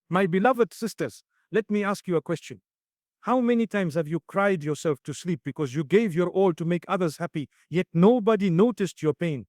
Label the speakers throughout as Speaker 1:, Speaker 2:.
Speaker 1: My beloved sisters, let me ask you a question. How many times have you cried yourself to sleep because you gave your all to make others happy, yet nobody noticed your pain?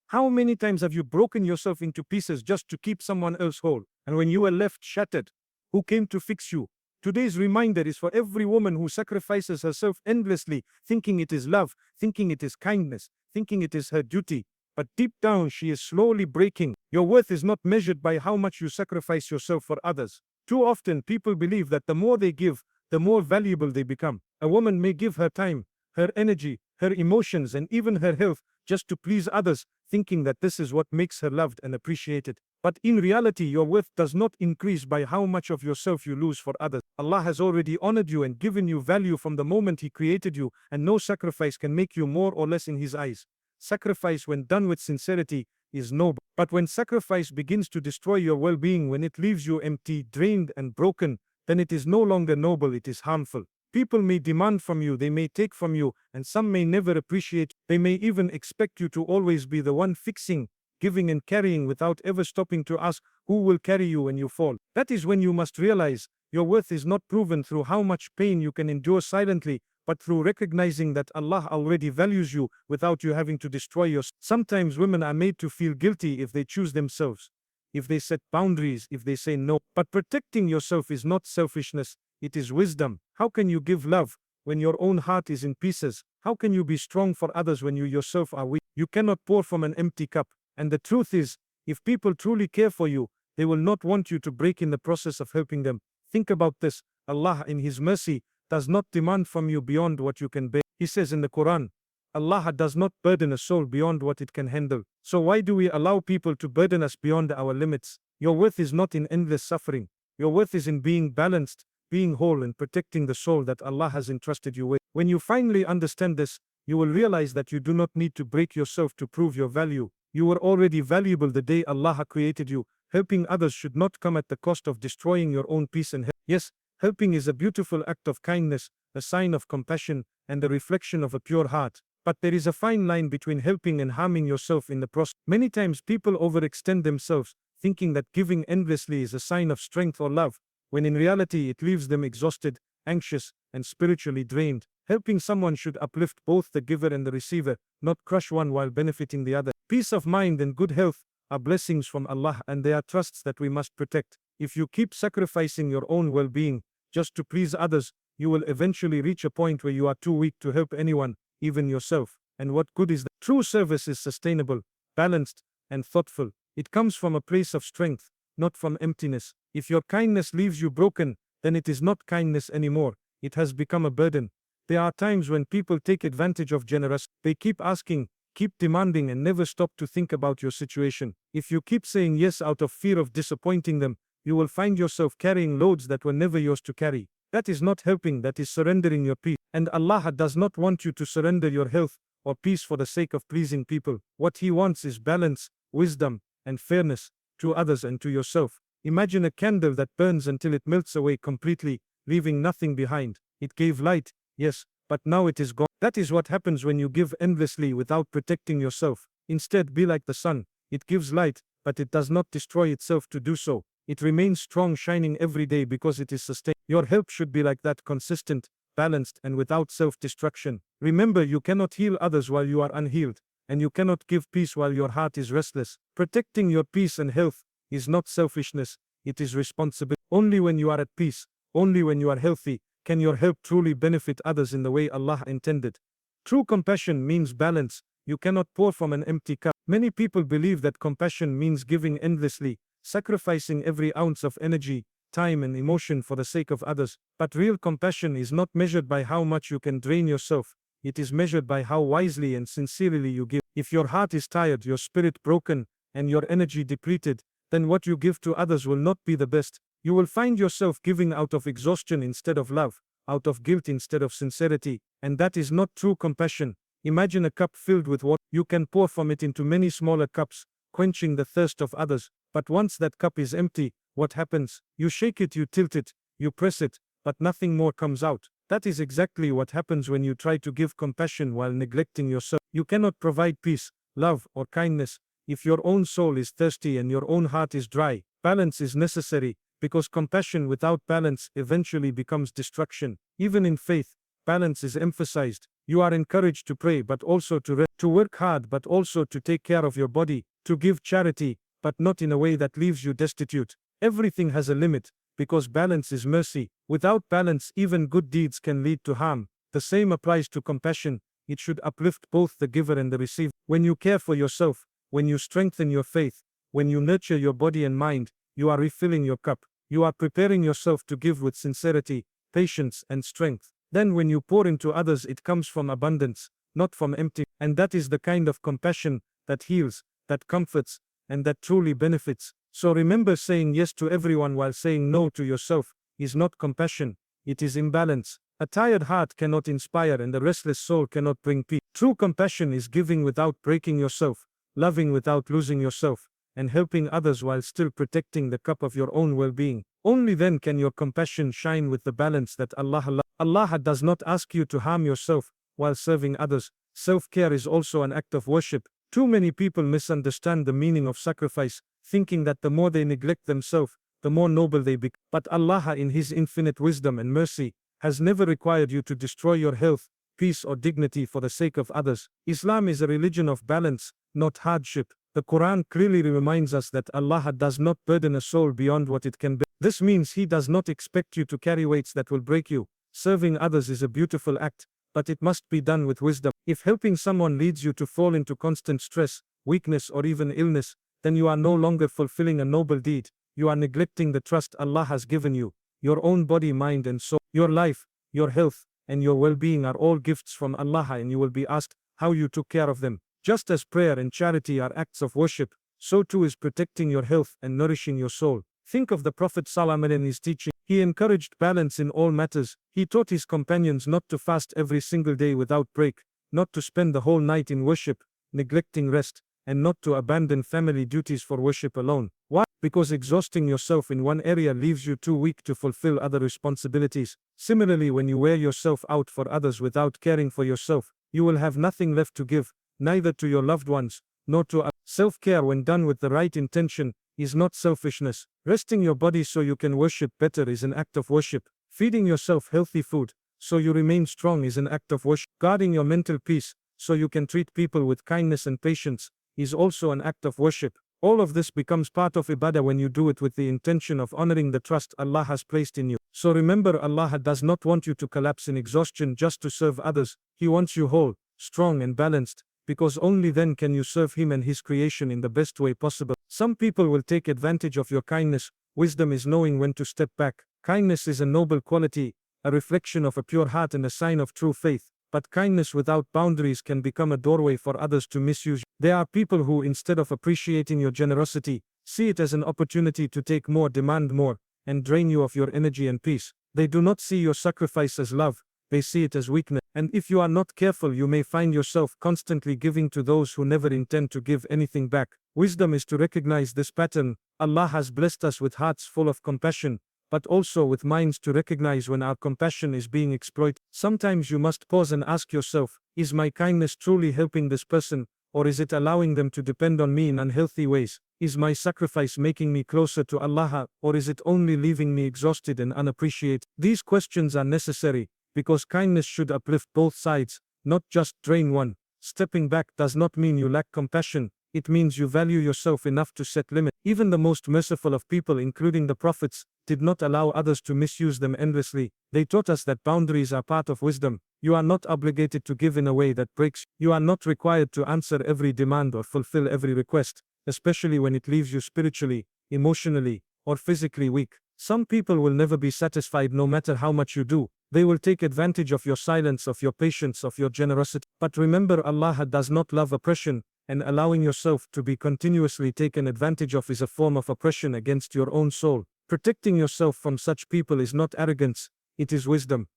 Speaker 1: How many times have you broken yourself into pieces just to keep someone else whole? And when you were left shattered, who came to fix you? Today's reminder is for every woman who sacrifices herself endlessly, thinking it is love, thinking it is kindness, thinking it is her duty. But deep down, she is slowly breaking. Your worth is not measured by how much you sacrifice yourself for others. Too often, people believe that the more they give, the more valuable they become. A woman may give her time, her energy, her emotions, and even her health just to please others, thinking that this is what makes her loved and appreciated. But in reality, your worth does not increase by how much of yourself you lose for others. Allah has already honored you and given you value from the moment He created you, and no sacrifice can make you more or less in His eyes. Sacrifice, when done with sincerity, is noble. But when sacrifice begins to destroy your well-being, when it leaves you empty, drained, and broken, then it is no longer noble, it is harmful. People may demand from you, they may take from you, and some may never appreciate. They may even expect you to always be the one fixing, giving and carrying without ever stopping to ask who will carry you when you fall. That is when you must realize your worth is not proven through how much pain you can endure silently, but through recognizing that Allah already values you without you having to destroy yourself. Sometimes women are made to feel guilty if they choose themselves, if they set boundaries, if they say no. But protecting yourself is not selfishness, it is wisdom. How can you give love when your own heart is in pieces? How can you be strong for others when you yourself are weak? You cannot pour from an empty cup. And the truth is, if people truly care for you, they will not want you to break in the process of helping them. Think about this. Allah, in His mercy, does not demand from you beyond what you can bear. He says in the Quran, Allah does not burden a soul beyond what it can handle. So why do we allow people to burden us beyond our limits? Your worth is not in endless suffering. Your worth is in being balanced, being whole, and protecting the soul that Allah has entrusted you with. When you finally understand this, you will realize that you do not need to break yourself to prove your value. You were already valuable the day Allah created you. Helping others should not come at the cost of destroying your own peace and health. Yes, helping is a beautiful act of kindness, a sign of compassion, and a reflection of a pure heart. But there is a fine line between helping and harming yourself in the process. Many times people overextend themselves, thinking that giving endlessly is a sign of strength or love, when in reality it leaves them exhausted, anxious, and spiritually drained. Helping someone should uplift both the giver and the receiver, not crush one while benefiting the other. Peace of mind and good health are blessings from Allah, and they are trusts that we must protect. If you keep sacrificing your own well-being just to please others, you will eventually reach a point where you are too weak to help anyone, even yourself. And what good is that? True service is sustainable, balanced, and thoughtful. It comes from a place of strength, not from emptiness. If your kindness leaves you broken, then it is not kindness anymore. It has become a burden. There are times when people take advantage of generosity. They keep asking, keep demanding, and never stop to think about your situation. If you keep saying yes out of fear of disappointing them, you will find yourself carrying loads that were never yours to carry. That is not helping, that is surrendering your peace. And Allah does not want you to surrender your health or peace for the sake of pleasing people. What He wants is balance, wisdom, and fairness to others and to yourself. Imagine a candle that burns until it melts away completely, leaving nothing behind. It gave light, yes, but now it is gone. That is what happens when you give endlessly without protecting yourself. Instead, be like the sun. It gives light, but it does not destroy itself to do so. It remains strong, shining every day because it is sustained. Your help should be like that, consistent, balanced, and without self-destruction. Remember, you cannot heal others while you are unhealed, and you cannot give peace while your heart is restless. Protecting your peace and health is not selfishness, it is responsibility. Only when you are at peace, only when you are healthy, can your help truly benefit others in the way Allah intended. True compassion means balance. You cannot pour from an empty cup. Many people believe that compassion means giving endlessly, sacrificing every ounce of energy, time, and emotion for the sake of others. But real compassion is not measured by how much you can drain yourself. It is measured by how wisely and sincerely you give. If your heart is tired, your spirit broken, and your energy depleted, then what you give to others will not be the best. You will find yourself giving out of exhaustion instead of love, out of guilt instead of sincerity, and that is not true compassion. Imagine a cup filled with water. You can pour from it into many smaller cups, quenching the thirst of others. But once that cup is empty, what happens? You shake it, you tilt it, you press it, but nothing more comes out. That is exactly what happens when you try to give compassion while neglecting yourself. You cannot provide peace, love, or kindness if your own soul is thirsty and your own heart is dry. Balance is necessary. because compassion without balance eventually becomes destruction. Even in faith, balance is emphasized. You are encouraged to pray but also to work hard but also to take care of your body, to give charity, but not in a way that leaves you destitute. Everything has a limit, because balance is mercy. Without balance, even good deeds can lead to harm. The same applies to compassion. It should uplift both the giver and the receiver. When you care for yourself, when you strengthen your faith, when you nurture your body and mind, you are refilling your cup. You are preparing yourself to give with sincerity, patience, and strength. Then when you pour into others, it comes from abundance, not from empty. And that is the kind of compassion that heals, that comforts, and that truly benefits. So remember, saying yes to everyone while saying no to yourself is not compassion, it is imbalance. A tired heart cannot inspire and a restless soul cannot bring peace. True compassion is giving without breaking yourself, loving without losing yourself, and helping others while still protecting the cup of your own well-being. Only then can your compassion shine with the balance that Allah does not ask you to harm yourself while serving others. Self-care is also an act of worship. Too many people misunderstand the meaning of sacrifice, thinking that the more they neglect themselves, the more noble they become. But Allah, in His infinite wisdom and mercy, has never required you to destroy your health, peace, or dignity for the sake of others. Islam is a religion of balance, not hardship. The Quran clearly reminds us that Allah does not burden a soul beyond what it can bear. This means He does not expect you to carry weights that will break you. Serving others is a beautiful act, but it must be done with wisdom. If helping someone leads you to fall into constant stress, weakness, or even illness, then you are no longer fulfilling a noble deed. You are neglecting the trust Allah has given you. Your own body, mind, and soul, your life, your health, and your well-being are all gifts from Allah, and you will be asked how you took care of them. Just as prayer and charity are acts of worship, so too is protecting your health and nourishing your soul. Think of the Prophet ﷺ in his teaching. He encouraged balance in all matters. He taught his companions not to fast every single day without break, not to spend the whole night in worship, neglecting rest, and not to abandon family duties for worship alone. Why? Because exhausting yourself in one area leaves you too weak to fulfill other responsibilities. Similarly, when you wear yourself out for others without caring for yourself, you will have nothing left to give, neither to your loved ones, nor to others. Self-care, when done with the right intention, is not selfishness. Resting your body so you can worship better is an act of worship. Feeding yourself healthy food so you remain strong is an act of worship. Guarding your mental peace so you can treat people with kindness and patience is also an act of worship. All of this becomes part of ibadah when you do it with the intention of honoring the trust Allah has placed in you. So remember, Allah does not want you to collapse in exhaustion just to serve others. He wants you whole, strong, and balanced, because only then can you serve Him and His creation in the best way possible. Some people will take advantage of your kindness. Wisdom is knowing when to step back. Kindness is a noble quality, a reflection of a pure heart and a sign of true faith. But kindness without boundaries can become a doorway for others to misuse you. There are people who, instead of appreciating your generosity, see it as an opportunity to take more, demand more, and drain you of your energy and peace. They do not see your sacrifice as love, they see it as weakness. And if you are not careful, you may find yourself constantly giving to those who never intend to give anything back. Wisdom is to recognize this pattern. Allah has blessed us with hearts full of compassion, but also with minds to recognize when our compassion is being exploited. Sometimes you must pause and ask yourself, is my kindness truly helping this person, or is it allowing them to depend on me in unhealthy ways? Is my sacrifice making me closer to Allah, or is it only leaving me exhausted and unappreciated? These questions are necessary, because kindness should uplift both sides, not just drain one. Stepping back does not mean you lack compassion, it means you value yourself enough to set limits. Even the most merciful of people, including the prophets, did not allow others to misuse them endlessly. They taught us that boundaries are part of wisdom. You are not obligated to give in a way that breaks you. You are not required to answer every demand or fulfill every request, especially when it leaves you spiritually, emotionally, or physically weak. Some people will never be satisfied no matter how much you do. They will take advantage of your silence, of your patience, of your generosity. But remember, Allah does not love oppression, and allowing yourself to be continuously taken advantage of is a form of oppression against your own soul. Protecting yourself from such people is not arrogance, it is wisdom.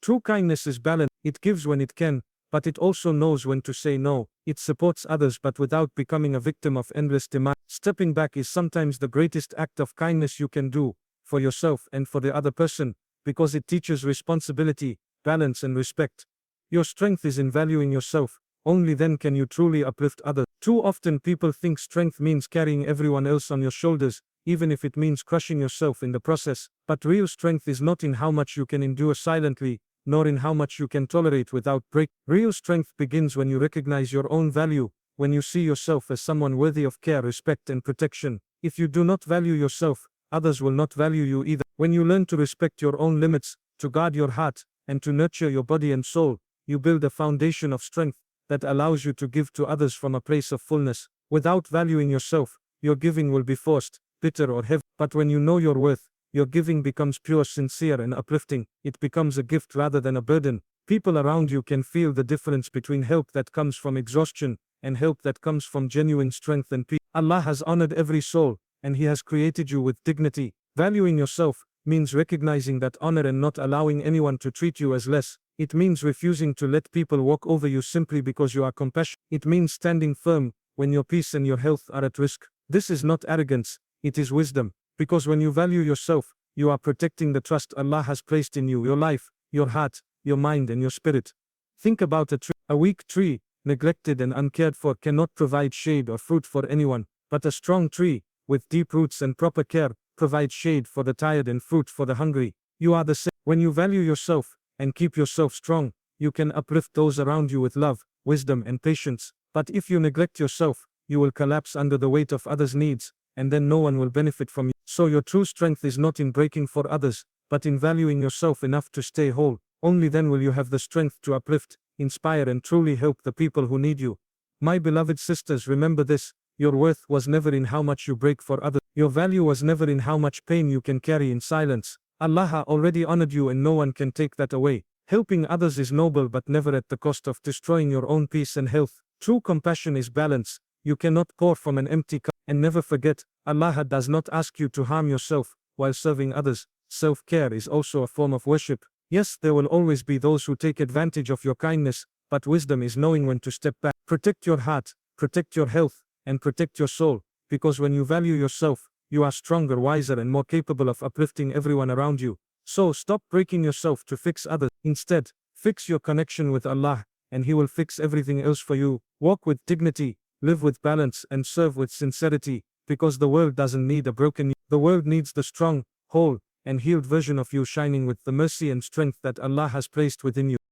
Speaker 1: True kindness is balanced. It gives when it can, but it also knows when to say no. It supports others but without becoming a victim of endless demand. Stepping back is sometimes the greatest act of kindness you can do, for yourself and for the other person, because it teaches responsibility, balance, and respect. Your strength is in valuing yourself. Only then can you truly uplift others. Too often people think strength means carrying everyone else on your shoulders. even if it means crushing yourself in the process. But real strength is not in how much you can endure silently, nor in how much you can tolerate without break. Real strength begins when you recognize your own value, when you see yourself as someone worthy of care, respect, and protection. If you do not value yourself, others will not value you either. When you learn to respect your own limits, to guard your heart, and to nurture your body and soul, you build a foundation of strength that allows you to give to others from a place of fullness. Without valuing yourself, your giving will be forced, bitter, or heavy. But when you know your worth, your giving becomes pure, sincere, and uplifting. It becomes a gift rather than a burden. People around you can feel the difference between help that comes from exhaustion and help that comes from genuine strength and peace. Allah has honored every soul, and He has created you with dignity. Valuing yourself means recognizing that honor and not allowing anyone to treat you as less. It means refusing to let people walk over you simply because you are compassionate. It means standing firm when your peace and your health are at risk. This is not arrogance, it is wisdom. Because when you value yourself, you are protecting the trust Allah has placed in you, your life, your heart, your mind, and your spirit. Think about a tree. A weak tree, neglected and uncared for, cannot provide shade or fruit for anyone. But a strong tree, with deep roots and proper care, provides shade for the tired and fruit for the hungry. You are the same. When you value yourself and keep yourself strong, you can uplift those around you with love, wisdom, and patience. But if you neglect yourself, you will collapse under the weight of others' needs, and then no one will benefit from you. So your true strength is not in breaking for others, but in valuing yourself enough to stay whole. Only then will you have the strength to uplift, inspire, and truly help the people who need you. My beloved sisters, remember this: your worth was never in how much you break for others. Your value was never in how much pain you can carry in silence. Allah already honored you, and no one can take that away. Helping others is noble, but never at the cost of destroying your own peace and health. True compassion is balance. You cannot pour from an empty cup. And never forget, Allah does not ask you to harm yourself while serving others. Self-care is also a form of worship. Yes, there will always be those who take advantage of your kindness, but wisdom is knowing when to step back. Protect your heart, protect your health, and protect your soul, because when you value yourself, you are stronger, wiser, and more capable of uplifting everyone around you. So stop breaking yourself to fix others. Instead, fix your connection with Allah, and He will fix everything else for you. Walk with dignity, live with balance, and serve with sincerity, because the world doesn't need a broken you. The world needs the strong, whole, and healed version of you, shining with the mercy and strength that Allah has placed within you.